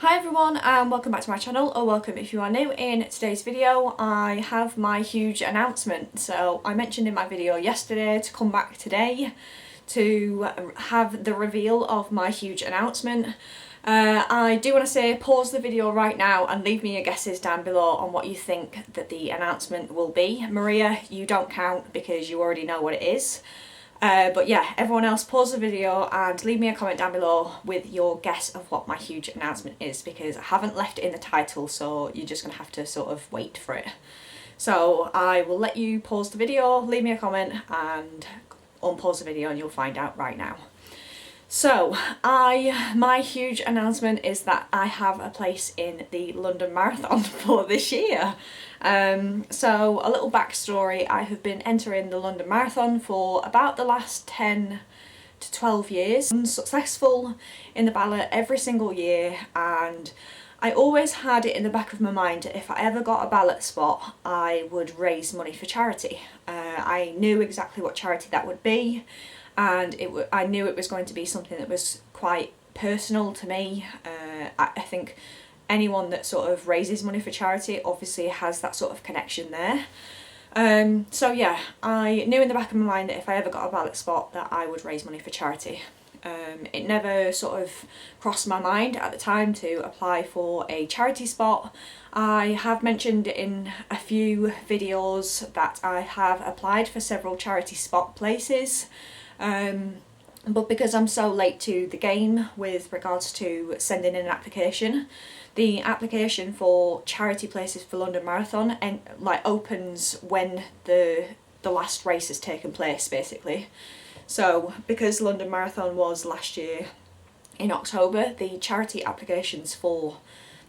Hi everyone and welcome back to my channel, or welcome if you are new. In today's video I have my huge announcement. So I mentioned in my video yesterday to come back today to have the reveal of my huge announcement. I do want to say pause the video right now and leave me your guesses down below on what you think that the announcement will be. Maria, you don't count because you already know what it is. But yeah, everyone else pause the video and leave me a comment down below with your guess of what my huge announcement is, because I haven't left it in the title, so you're just going to have to sort of wait for it. So I will let you pause the video, leave me a comment and unpause the video and you'll find out right now. So my huge announcement is that I have a place in the London Marathon for this year. So a little backstory, I have been entering the London Marathon for about the last 10 to 12 years. I'm successful in the ballot every single year, and I always had it in the back of my mind that if I ever got a ballot spot I would raise money for charity. I knew exactly what charity that would be, and I knew it was going to be something that was quite personal to me. I think anyone that sort of raises money for charity obviously has that sort of connection there. So yeah, I knew in the back of my mind that if I ever got a ballot spot that I would raise money for charity. It never sort of crossed my mind at the time to apply for a charity spot. I have mentioned in a few videos that I have applied for several charity spot places. But because I'm so late to the game with regards to sending in an application, the application for charity places for London Marathon opens when the last race has taken place, basically. So because London Marathon was last year in October, the charity applications for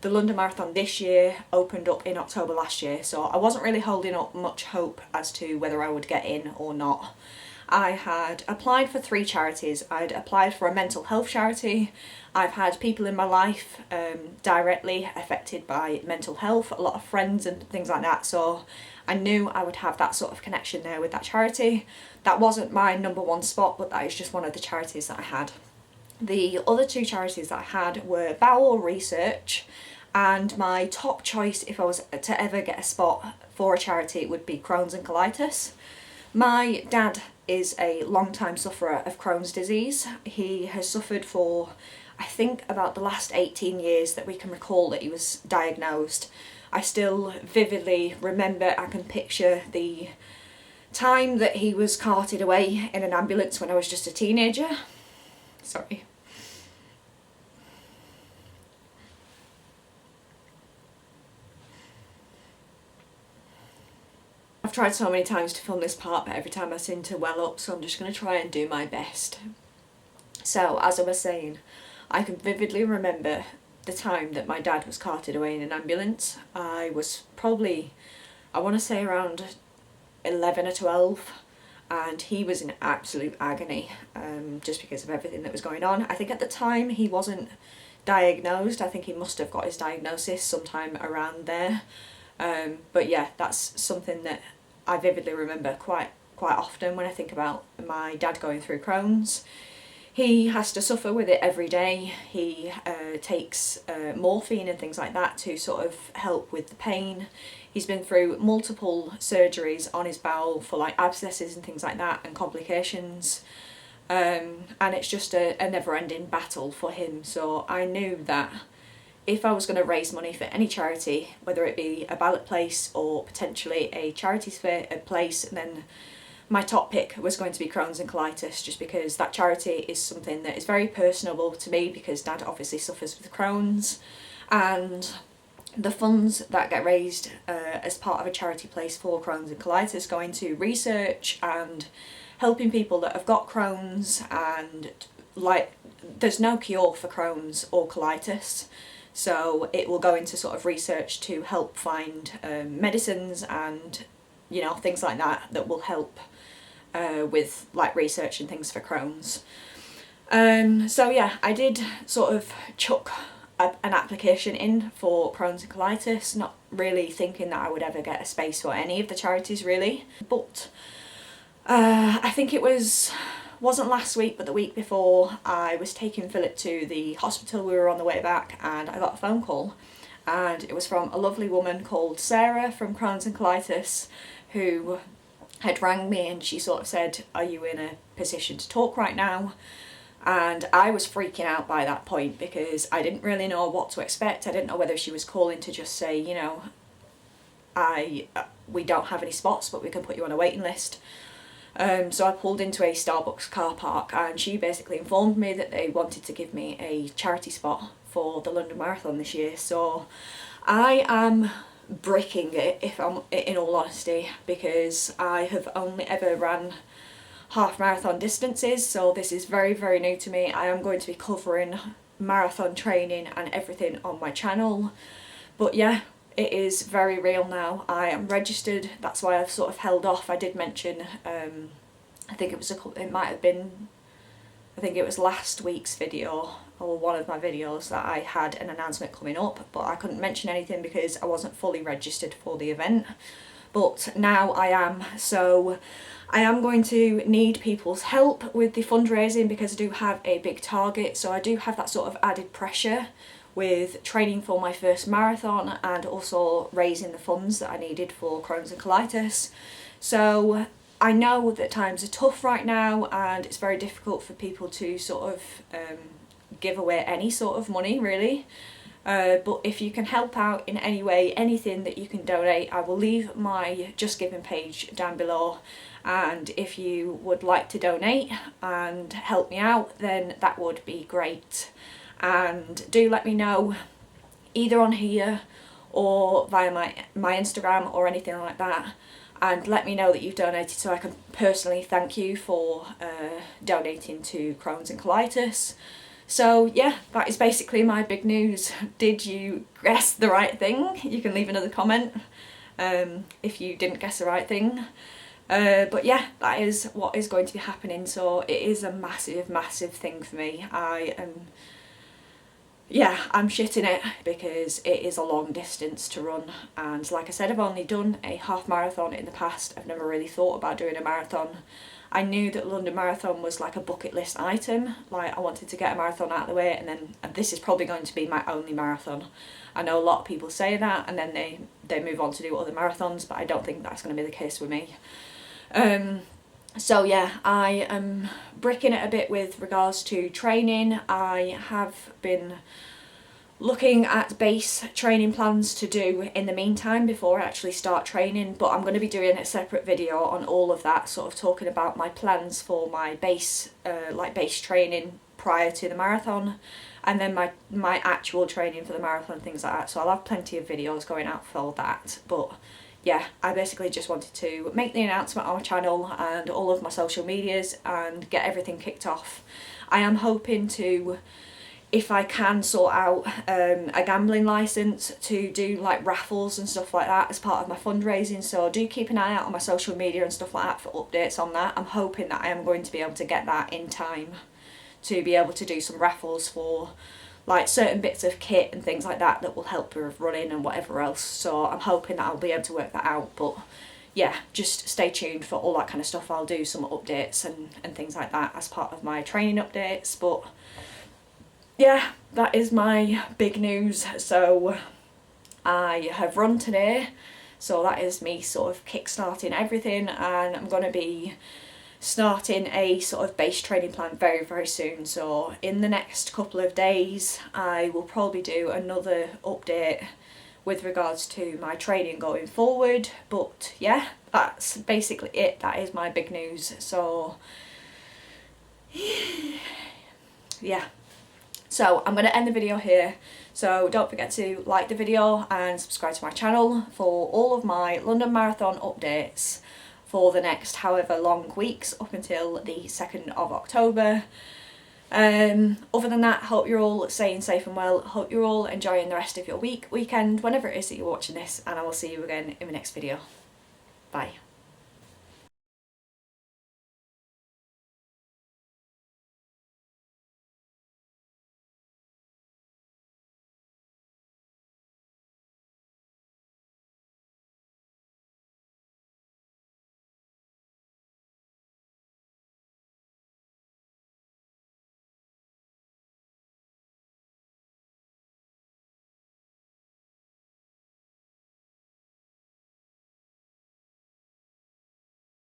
the London Marathon this year opened up in October last year, so I wasn't really holding up much hope as to whether I would get in or not. I had applied for 3 charities. I'd applied for a mental health charity. I've had people in my life directly affected by mental health, a lot of friends and things like that, so I knew I would have that sort of connection there with that charity. That wasn't my #1 spot, but that is just one of the charities that I had. The other 2 charities that I had were Bowel Research, and my top choice if I was to ever get a spot for a charity would be Crohn's and Colitis. My dad is a long-time sufferer of Crohn's disease. He has suffered for, I think, about the last 18 years that we can recall that he was diagnosed. I still vividly remember, I can picture the time that he was carted away in an ambulance when I was just a teenager. Sorry. I've tried so many times to film this part, but every time I seem to well up, so I'm just going to try and do my best. So, as I was saying, I can vividly remember the time that my dad was carted away in an ambulance. I was probably, I want to say around 11 or 12, and he was in absolute agony, just because of everything that was going on. I think at the time he wasn't diagnosed. I think he must have got his diagnosis sometime around there. But yeah, that's something that I vividly remember quite often when I think about my dad going through Crohn's. He has to suffer with it every day. He takes morphine and things like that to sort of help with the pain. He's been through multiple surgeries on his bowel for like abscesses and things like that and complications. And it's just a never-ending battle for him. So I knew that if I was going to raise money for any charity, whether it be a ballot place or potentially a charity place, then my top pick was going to be Crohn's and Colitis, just because that charity is something that is very personable to me, because Dad obviously suffers with Crohn's, and the funds that get raised as part of a charity place for Crohn's and Colitis go into research and helping people that have got Crohn's, and like there's no cure for Crohn's or colitis. So it will go into sort of research to help find medicines and, you know, things like that that will help with like research and things for Crohn's. So yeah, I did sort of chuck an application in for Crohn's and Colitis, not really thinking that I would ever get a space for any of the charities really. But I think it was wasn't last week but the week before, I was taking Philip to the hospital. We were on the way back and I got a phone call, and it was from a lovely woman called Sarah from CROHN'S and COLITIS, who had rang me, and she sort of said, are you in a position to talk right now? And I was freaking out by that point because I didn't really know what to expect. I didn't know whether she was calling to just say, you know, we don't have any spots but we can put you on a waiting list. So I pulled into a Starbucks car park, and she basically informed me that they wanted to give me a charity spot for the London Marathon this year. So I am bricking it, if I'm in all honesty, because I have only ever ran half marathon distances, so this is very, very new to me. I am going to be covering marathon training and everything on my channel, but yeah, it is very real now. I am registered, that's why I've sort of held off. I did mention, I think it was last week's video, or one of my videos, that I had an announcement coming up, but I couldn't mention anything because I wasn't fully registered for the event. But now I am, so I am going to need people's help with the fundraising because I do have a big target, so I do have that sort of added pressure with training for my first marathon and also raising the funds that I needed for CROHN'S and colitis. So I know that times are tough right now and it's very difficult for people to sort of give away any sort of money really. But if you can help out in any way, anything that you can donate, I will leave my Just Giving page down below, and if you would like to donate and help me out, then that would be great. And do let me know either on here or via my Instagram or anything like that, and let me know that you've donated so I can personally thank you for donating to CROHN'S and colitis. So yeah, that is basically my big news. Did you guess the right thing? You can leave another comment if you didn't guess the right thing. But yeah, that is what is going to be happening. So it is a massive, massive thing for me. I'm shitting it because it is a long distance to run, and like I said, I've only done a half marathon in the past. I've never really thought about doing a marathon. I knew that London Marathon was like a bucket list item, like I wanted to get a marathon out of the way, and then this is probably going to be my only marathon. I know a lot of people say that and then they move on to do other marathons, but I don't think that's going to be the case with me. So yeah, I am bricking it a bit with regards to training. I have been looking at base training plans to do in the meantime before I actually start training, but I'm going to be doing a separate video on all of that, sort of talking about my plans for my base base training prior to the marathon, and then my actual training for the marathon, things like that. So I'll have plenty of videos going out for that. But yeah, I basically just wanted to make the announcement on my channel and all of my social medias and get everything kicked off. I am hoping to, if I can, sort out a gambling licence to do like raffles and stuff like that as part of my fundraising, so do keep an eye out on my social media and stuff like that for updates on that. I'm hoping that I am going to be able to get that in time to be able to do some raffles for like certain bits of kit and things like that that will help with running and whatever else, so I'm hoping that I'll be able to work that out. But yeah, just stay tuned for all that kind of stuff. I'll do some updates and things like that as part of my training updates. But yeah, that is my big news. So I have run today, so that is me sort of kick-starting everything, and I'm going to be starting a sort of base training plan very, very soon. So in the next couple of days I will probably do another update with regards to my training going forward. But yeah, that's basically it. That is my big news. So yeah, so I'm going to end the video here. So don't forget to like the video and subscribe to my channel for all of my London Marathon updates for the next however long weeks up until the 2nd of October. Other than that, hope you're all staying safe and well. Hope you're all enjoying the rest of your weekend, whenever it is that you're watching this, and I will see you again in the next video. Bye.